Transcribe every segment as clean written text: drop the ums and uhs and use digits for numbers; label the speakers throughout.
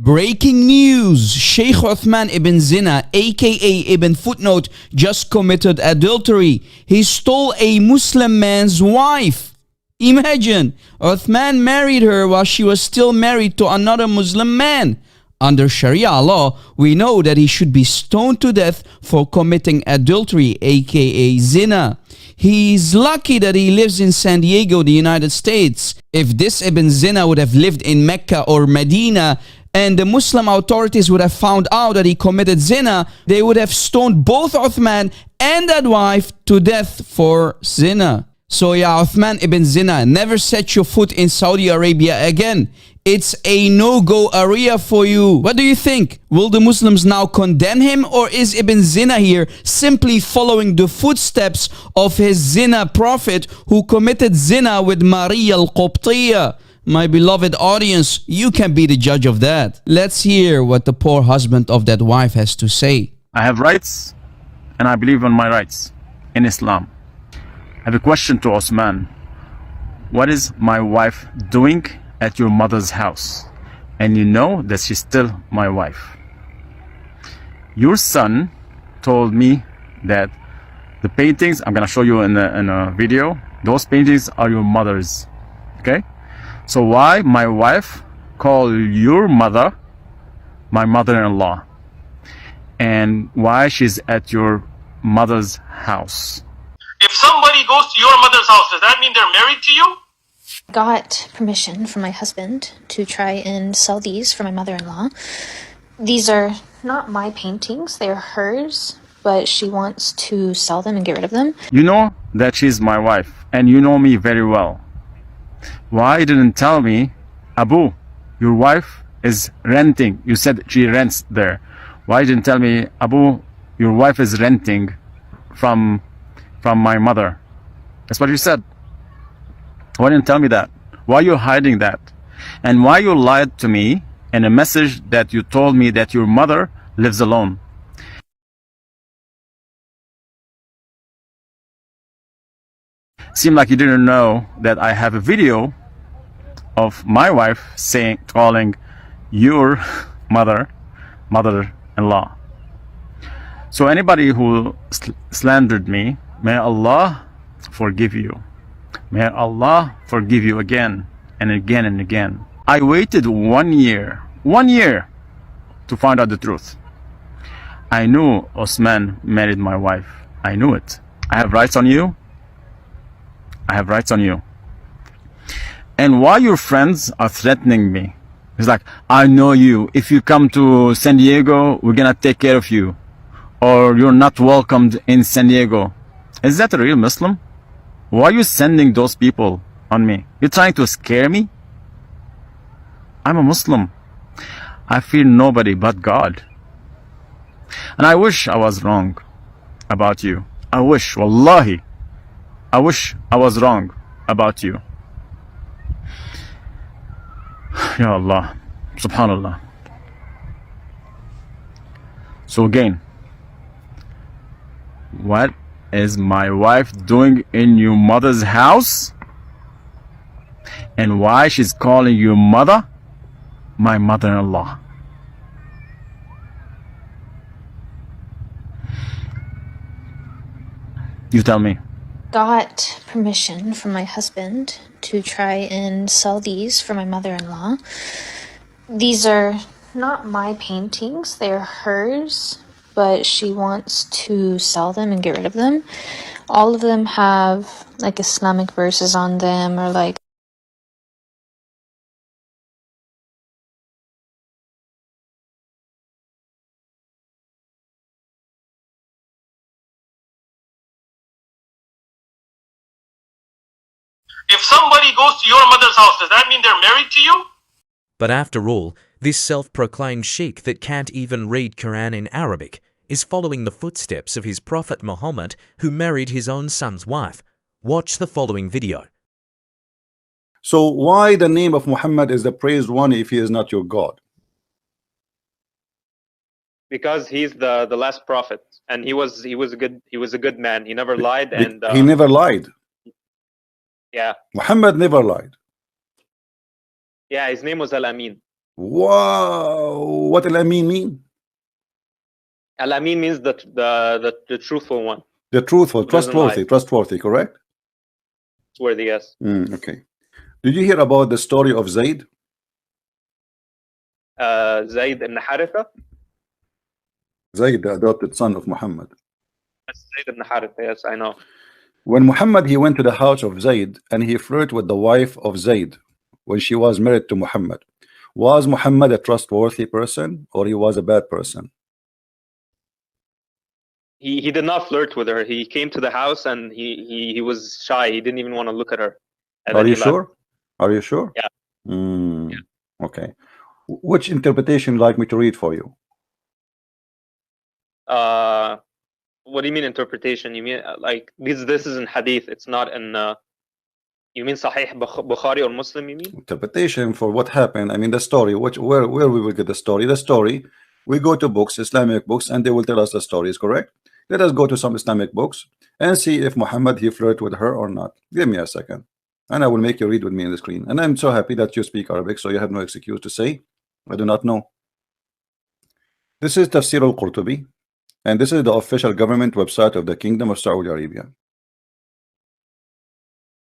Speaker 1: Breaking news! Sheikh Uthman ibn Zina, aka Ibn Footnote, just committed adultery. He stole a Muslim man's wife. Imagine, Uthman married her while she was still married to another Muslim man. Under Sharia law, we know that he should be stoned to death for committing adultery, aka zina. He's lucky that he lives in San Diego, the United States. If this Ibn Zina would have lived in Mecca or Medina, and the Muslim authorities would have found out that he committed zina, they would have stoned both Uthman and that wife to death for zina. So yeah, Uthman ibn Zina, never set your foot in Saudi Arabia again. It's a no-go area for you. What do you think? Will the Muslims now condemn him, or is Ibn Zina here simply following the footsteps of his zina prophet who committed zina with Maria al-Qibtiyya? My beloved audience, you can be the judge of that. Let's hear what the poor husband of that wife has to say.
Speaker 2: I have rights, and I believe in my rights in Islam. I have a question to Osman. What is my wife doing at your mother's house? And you know that she's still my wife. Your son told me that the paintings, I'm going to show you in a video, those paintings are your mother's. Okay? So why my wife call your mother my mother-in-law? And why she's at your mother's house?
Speaker 3: If somebody goes to your mother's house, does that mean they're married to you?
Speaker 4: Got permission from my husband to try and sell these for my mother-in-law. These are not my paintings, they're hers, but she wants to sell them and get rid of them.
Speaker 2: You know that she's my wife, and you know me very well. Why you didn't tell me, Abu, your wife is renting? You said she rents there. Why you didn't tell me, Abu, your wife is renting from my mother? That's what you said. Why didn't you tell me that? Why are you hiding that? And why you lied to me in a message that you told me that your mother lives alone? Seemed like you didn't know that I have a video of my wife calling your mother-in-law. So anybody who slandered me, may Allah forgive you. May Allah forgive you again and again and again. I waited 1 year to find out the truth. I knew Osman married my wife. I knew it. I have rights on you. I have rights on you. And why your friends are threatening me? It's like, I know you. If you come to San Diego, we're gonna take care of you. Or you're not welcomed in San Diego. Is that a real Muslim? Why are you sending those people on me? You're trying to scare me? I'm a Muslim. I fear nobody but God. And I wish I was wrong about you. I wish, wallahi, I wish I was wrong about you. Ya Allah, subhanallah. So again, what is my wife doing in your mother's house? And why she's calling your mother my mother-in-law? You tell me.
Speaker 4: Got permission from my husband to try and sell these for my mother-in-law. These are not my paintings, they're hers, but she wants to sell them and get rid of them. All of them have like Islamic verses on them, or like
Speaker 3: If somebody goes to your mother's house, does that mean they're married to you?
Speaker 5: But after all, this self-proclaimed sheikh that can't even read Quran in Arabic is following the footsteps of his prophet Muhammad, who married his own son's wife. Watch the following video.
Speaker 6: So why the name of Muhammad is the praised one if he is not your God?
Speaker 7: Because he's the last prophet, and he was a good man. He never lied, and
Speaker 6: he never lied.
Speaker 7: Yeah,
Speaker 6: Muhammad never lied.
Speaker 7: yeah. His name was Al-Amin.
Speaker 6: Wow. What al-Amin mean?
Speaker 7: Al-Amin means the truthful one.
Speaker 6: The truthful,
Speaker 7: Who doesn't lie.
Speaker 6: trustworthy, correct?
Speaker 7: Worthy, yes.
Speaker 6: Okay. Did you hear about the story of Zayd?
Speaker 7: Zayd ibn Haritha?
Speaker 6: Zayd, the adopted son of Muhammad.
Speaker 7: Zayd ibn Haritha, yes, I know.
Speaker 6: When Muhammad, he went to the house of Zayd and he flirted with the wife of Zayd when she was married to Muhammad. Was Muhammad a trustworthy person or he was a bad person?
Speaker 7: He did not flirt with her. He came to the house and he was shy. He didn't even want to look at her. And
Speaker 6: Are
Speaker 7: then
Speaker 6: you
Speaker 7: he left.
Speaker 6: sure? Are you sure?
Speaker 7: Yeah. Yeah.
Speaker 6: Okay. Which interpretation like me to read for you?
Speaker 7: What do you mean interpretation? You mean like this is in hadith. It's not in. You mean Sahih Bukhari or Muslim? You mean
Speaker 6: interpretation for what happened? I mean the story. Where we will get the story? The story. We go to books, Islamic books, and they will tell us the story is correct. Let us go to some Islamic books and see if Muhammad he flirted with her or not. Give me a second, and I will make you read with me on the screen. And I'm so happy that you speak Arabic, so you have no excuse to say I do not know. This is Tafsir al-Qurtubi, and this is the official government website of the Kingdom of Saudi Arabia.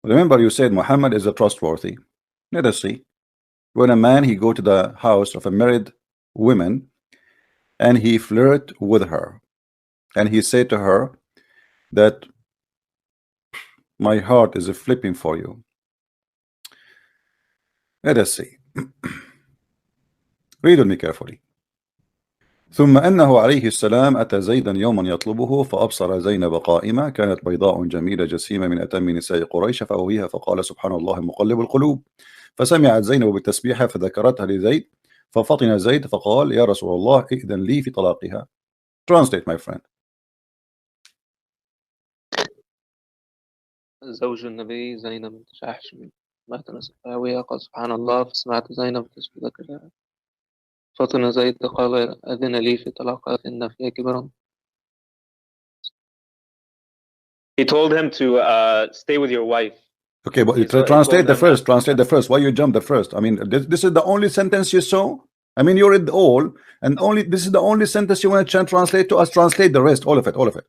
Speaker 6: Remember, you said Muhammad is a trustworthy. Let us see. When a man he go to the house of a married woman and he flirt with her, and he said to her that my heart is flipping for you. Let us see. Read with me carefully. ثم أنه عليه السلام أتى زيدا يوما يطلبه فأبصر زينب قائمة كانت بيضاء جميلة جسيمة من أتم نساء قريش فأويها فقال سبحان الله مقلب القلوب فسمعت زينب بالتسبيح فذكرتها لزيد ففطن زيد فقال يا رسول الله إذن لي في طلاقها. Translate, my friend.
Speaker 7: زوج النبي زينب بنت جحش مات نسبها قال سبحان الله فسمعت زينب ذكرها فطن زيد قال أذن لي في طلاقها إن فيها كبرا. He told him to stay with your wife.
Speaker 6: Okay, but translate the first. Translate the first. Why you jump the first? I mean, this is the only sentence you saw. I mean, you read all, and only this is the only sentence you want to translate to us. Translate the rest, all of it, all of it.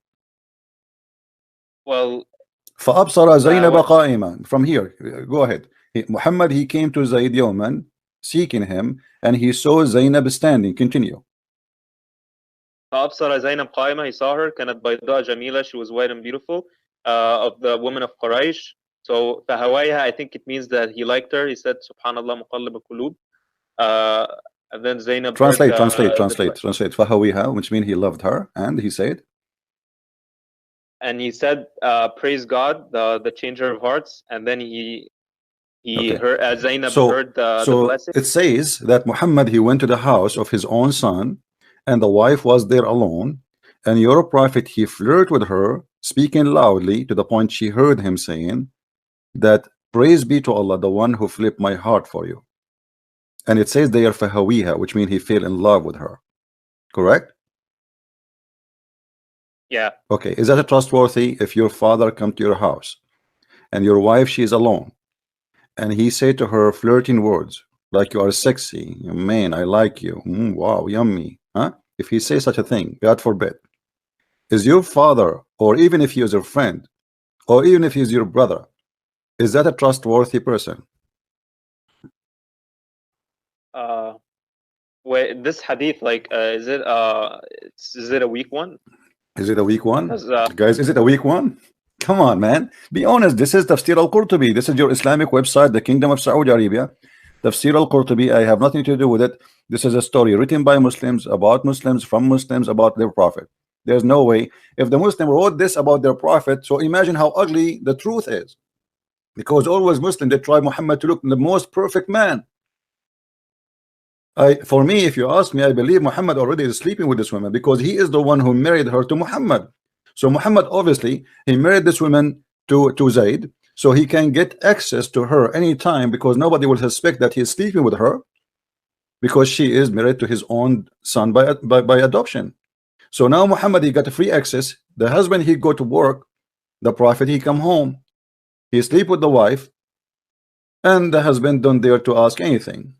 Speaker 7: Well,
Speaker 6: فأبصر زينب قائمة. From here, go ahead. Muhammad he came to Zayd Yawman, seeking him, and he saw Zainab standing. Continue.
Speaker 7: فأبصر زينب قائمة. He saw her. كانت بيضاء جميلة. She was white and beautiful. Of the women of Quraysh. So فهوايها, I think it means that he liked her. He said Subhanallah مقلب القلوب. And then Zainab
Speaker 6: translate
Speaker 7: heard,
Speaker 6: فهويها, which means he loved her, and he said,
Speaker 7: and he said praise God, the changer of hearts. And then he
Speaker 6: okay.
Speaker 7: heard Zainab heard the blessing.
Speaker 6: It says that Muhammad he went to the house of his own son and the wife was there alone, and your prophet he flirted with her, speaking loudly to the point she heard him saying that praise be to Allah, the one who flipped my heart for you. And it says they are fahawiha, which means he fell in love with her. Correct?
Speaker 7: Yeah.
Speaker 6: Okay, is that a trustworthy if your father come to your house and your wife she is alone and he said to her flirting words like you are sexy, man, I like you, wow, yummy, huh? If he says such a thing, God forbid, is your father, or even if he is your friend, or even if he's your brother, is that a trustworthy person?
Speaker 7: Wait, this hadith, like, is it a weak one?
Speaker 6: Is it a weak one? Guys, is it a weak one? Come on, man. Be honest. This is Tafsir al-Qurtubi. This is your Islamic website, the Kingdom of Saudi Arabia. Tafsir al-Qurtubi, I have nothing to do with it. This is a story written by Muslims, about Muslims, from Muslims, about their prophet. There's no way. If the Muslim wrote this about their prophet, so imagine how ugly the truth is. Because always Muslim, they try Muhammad to look the most perfect man. For me, if you ask me, I believe Muhammad already is sleeping with this woman because he is the one who married her to Muhammad. So Muhammad, obviously, he married this woman to Zayd, so he can get access to her anytime because nobody will suspect that he is sleeping with her because she is married to his own son by adoption. So now Muhammad, he got free access. The husband, he go to work. The prophet, he come home. He sleep with the wife, and the husband don't dare to ask anything.